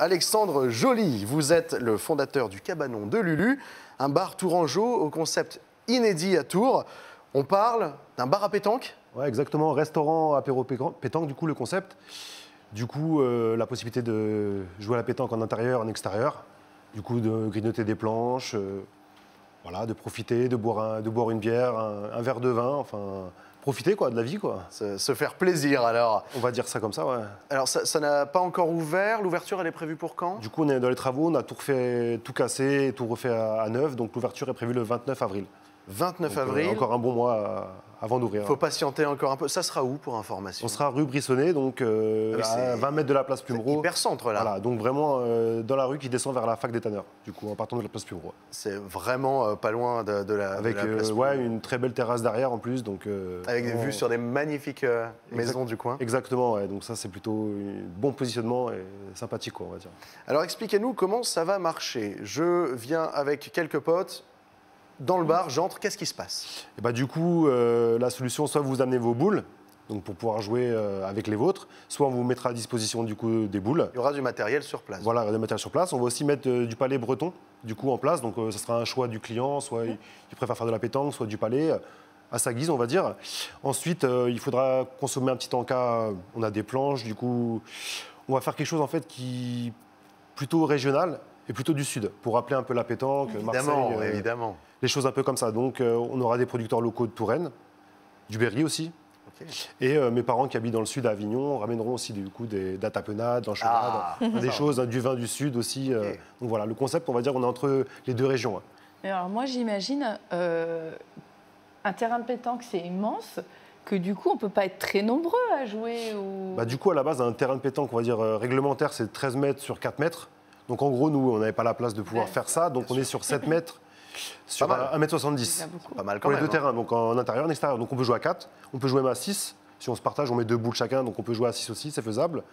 Alexandre Joly, vous êtes le fondateur du Cabanon de Lulu, un bar tourangeau au concept inédit à Tours. On parle d'un bar à pétanque? Ouais, exactement, restaurant apéro pétanque, du coup le concept. Du coup, la possibilité de jouer à la pétanque en intérieur, en extérieur. Du coup, de grignoter des planches, voilà, de profiter, de boire une bière, un verre de vin, enfin, profiter quoi, de la vie quoi. Se faire plaisir alors. On va dire ça comme ça, ouais. Alors ça n'a pas encore ouvert, l'ouverture elle est prévue pour quand? Du coup, on est dans les travaux, on a tout refait, tout cassé, tout refait à neuf, donc l'ouverture est prévue le 29 avril. 29 donc, avril. Encore un bon mois avant d'ouvrir. Il faut patienter encore un peu. Ça sera où pour information? On sera rue Brissonnet, donc à 20 mètres de la place Plumereau. Hyper centre là. Voilà, donc vraiment dans la rue qui descend vers la fac des Tanneurs, du coup, en partant de la place Plumereau. C'est vraiment pas loin de la Avec de la place ouais, une très belle terrasse derrière en plus. Donc, avec des vues sur des magnifiques maisons du coin. Exactement, ouais, donc ça c'est plutôt un bon positionnement et sympathique, quoi, on va dire. Alors expliquez-nous comment ça va marcher. Je viens avec quelques potes. Dans le bar, j'entre, qu'est-ce qui se passe? Et bah, du coup, la solution, soit vous amenez vos boules, donc pour pouvoir jouer avec les vôtres, soit on vous mettra à disposition du coup des boules. Il y aura du matériel sur place. Voilà, du matériel sur place. On va aussi mettre du palais breton du coup en place, donc ce sera un choix du client, soit il préfère faire de la pétanque, soit du palais, à sa guise on va dire. Ensuite, il faudra consommer un petit encas, on a des planches, du coup on va faire quelque chose en fait qui plutôt régional et plutôt du sud, pour rappeler un peu la pétanque, Évidemment, Marseille, évidemment. les choses un peu comme ça. Donc on aura des producteurs locaux de Touraine, du Berry aussi. Okay. Et mes parents qui habitent dans le sud à Avignon ramèneront aussi du coup des tapenades, des choses, du vin du sud aussi. Okay. Donc voilà, le concept, on va dire, on est entre les deux régions. Hein. Alors moi j'imagine un terrain de pétanque c'est immense, que du coup on ne peut pas être très nombreux à jouer ou... Bah, du coup à la base un terrain de pétanque, on va dire réglementaire, c'est 13 mètres sur 4 mètres. Donc en gros nous on n'avait pas la place de pouvoir faire ça, donc on est sur 7 mètres. Sur 1m70 pas mal quand pour même, les deux terrains, donc en intérieur et en extérieur. Donc on peut jouer à 4, on peut jouer même à 6. Si on se partage, on met 2 boules chacun, donc on peut jouer à 6 aussi, c'est faisable.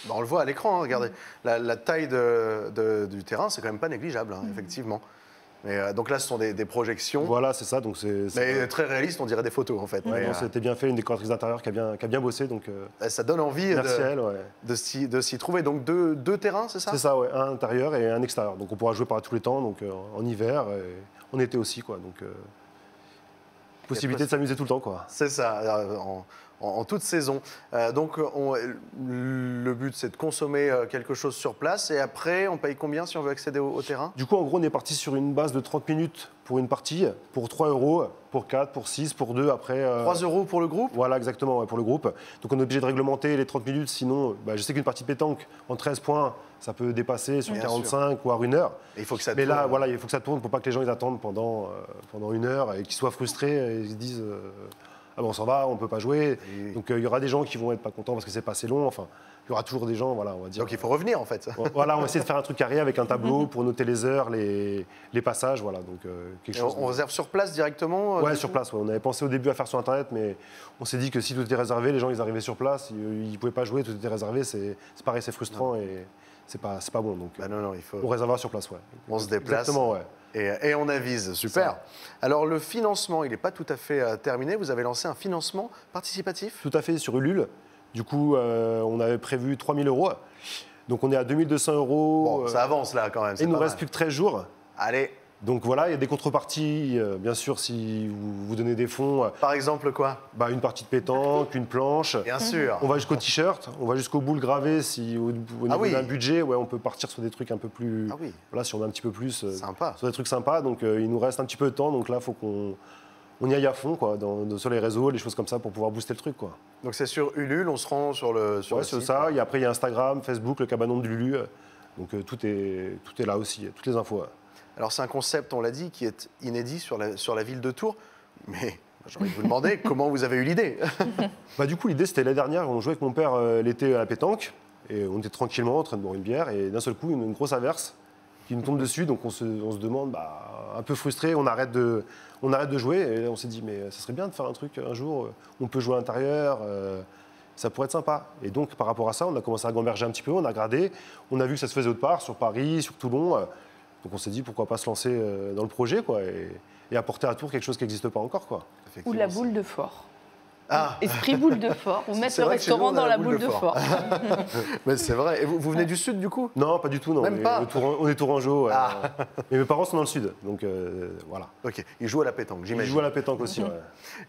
Bon, on le voit à l'écran, hein, regardez. La taille du terrain, c'est quand même pas négligeable, hein, effectivement. Mais, donc là, ce sont des projections. Voilà, c'est ça. Donc mais très réaliste, on dirait des photos en fait. Ouais, mais, c'était bien fait, une décoratrice d'intérieur qui a bien bossé. Donc, ça donne envie merci à elle, ouais. de s'y trouver. Donc deux terrains, c'est ça? C'est ça, ouais, un intérieur et un extérieur. Donc on pourra jouer par tous les temps, donc en hiver et en été aussi, quoi. Donc possibilité de s'amuser tout le temps, quoi. C'est ça, en toute saison. Donc le but c'est de consommer quelque chose sur place et après on paye combien si on veut accéder au terrain? Du coup en gros on est parti sur une base de 30 minutes pour une partie, pour 3 €, pour 4, pour 6, pour 2 après... 3 € pour le groupe? Voilà exactement, ouais, pour le groupe. Donc on est obligé de réglementer les 30 minutes, sinon bah, je sais qu'une partie de pétanque en 13 points, ça peut dépasser sur 45 voire 1 heure. Et il faut que ça Mais tourne. là voilà, il faut que ça tourne pour pas que les gens ils attendent pendant 1 heure et qu'ils soient frustrés et ils se disent... ah bon, on s'en va, on ne peut pas jouer. Oui. Donc il y aura des gens qui vont être pas contents parce que c'est pas assez long. Enfin, il y aura toujours des gens, voilà, on va dire. Donc il faut revenir en fait. Voilà, on va essayer de faire un truc carré avec un tableau pour noter les heures, les passages, voilà. Donc quelque chose. On réserve sur place directement? Ouais, sur place. Ouais. On avait pensé au début à faire sur internet, mais on s'est dit que si tout était réservé, les gens ils arrivaient sur place, ils pouvaient pas jouer, tout était réservé, c'est pareil, c'est frustrant et c'est pas bon. Donc bah non, il faut. On réservera sur place, ouais. On se déplace. Exactement, ouais. Et on avise, super. Alors le financement, il n'est pas tout à fait terminé. Vous avez lancé un financement participatif? Tout à fait, sur Ulule. Du coup, on avait prévu 3 000 €. Donc on est à 2 200 €. Bon, ça avance là quand même. Il nous reste plus que 13 jours. Allez. Donc voilà, il y a des contreparties, bien sûr, si vous donnez des fonds. Par exemple quoi? Bah, une partie de pétanque, une planche. Bien sûr. On va jusqu'au t-shirt, on va jusqu'aux boules gravées. Si au niveau d'un budget, ouais, on peut partir sur des trucs un peu plus... Ah oui. Voilà, si on a un petit peu plus... Sympa. Sur des trucs sympas. Donc il nous reste un petit peu de temps. Donc là, il faut qu'on y aille à fond, quoi, sur les réseaux, les choses comme ça, pour pouvoir booster le truc, quoi. Donc c'est sur Ulule, on se rend sur le site. Ça. Et après, il y a Instagram, Facebook, le Cabanon de Lulu. Donc tout est là aussi, toutes les infos. Ouais. Alors c'est un concept, on l'a dit, qui est inédit sur la ville de Tours. Mais j'ai envie de vous demander comment vous avez eu l'idée? Bah, du coup, l'idée, c'était l'année dernière. On jouait avec mon père l'été à la pétanque. Et on était tranquillement en train de boire une bière. Et d'un seul coup, une grosse averse qui nous tombe dessus. Donc on se demande, un peu frustré, on arrête de jouer. Et on s'est dit, mais ça serait bien de faire un truc un jour. On peut jouer à l'intérieur. Ça pourrait être sympa. Et donc, par rapport à ça, on a commencé à gamberger un petit peu. On a regardé. On a vu que ça se faisait autre part, sur Paris, sur Toulon. Donc on s'est dit, pourquoi pas se lancer dans le projet, quoi, et apporter à Tours quelque chose qui n'existe pas encore, quoi. Ou la boule de fort. Esprit boule de fort, ou mettre C'est le vrai que chez nous, restaurant on a dans la la boule de fort. Mais c'est vrai. Et vous venez du sud, du coup? Non, pas du tout, non. Même pas. On est tourangeaux. Ah. Mais mes parents sont dans le sud, donc voilà. Ok, ils jouent à la pétanque, Ils j'imagine. jouent à la pétanque aussi, ouais.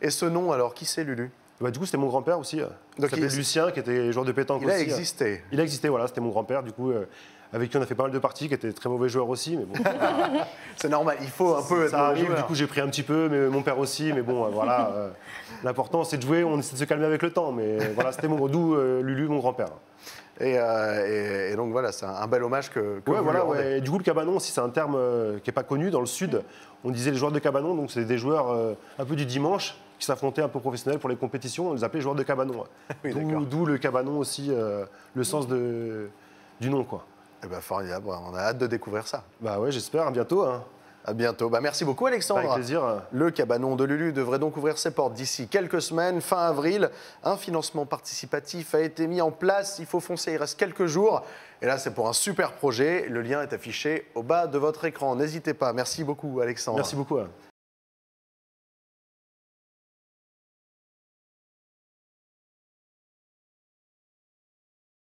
Et ce nom, alors, qui c'est Lulu? Bah, du coup, c'était mon grand-père aussi. Il Donc, s'appelait il- Lucien, qui était joueur de pétanque Il aussi. a existé. Il a existé, voilà, c'était mon grand-père, du coup, avec qui on a fait pas mal de parties, qui était très mauvais joueur aussi, mais bon. C'est normal, il faut un peu être Ça arrive, joueur. du coup, j'ai pris un petit peu, mais mon père aussi, mais bon, voilà. L'important, c'est de jouer, on essaie de se calmer avec le temps, mais voilà, c'était d'où Lulu, mon grand-père. Et donc voilà, c'est un bel hommage que Ouais, vous lui voilà, rendez. ouais. Et du coup, le cabanon aussi, c'est un terme qui n'est pas connu dans le sud. On disait les joueurs de cabanon, donc c'est des joueurs un peu du dimanche qui s'affrontaient un peu professionnels pour les compétitions. On les appelait joueurs de cabanon. Oui, d'accord. D'où le cabanon aussi, le sens du nom, quoi. Eh ben, formidable, on a hâte de découvrir ça. Bah ouais, j'espère, à bientôt. Hein. À bientôt. Bah, merci beaucoup, Alexandre. Avec plaisir. Le cabanon de Lulu devrait donc ouvrir ses portes d'ici quelques semaines, fin avril. Un financement participatif a été mis en place. Il faut foncer, il reste quelques jours. Et là, c'est pour un super projet. Le lien est affiché au bas de votre écran. N'hésitez pas. Merci beaucoup, Alexandre. Merci beaucoup. Hein.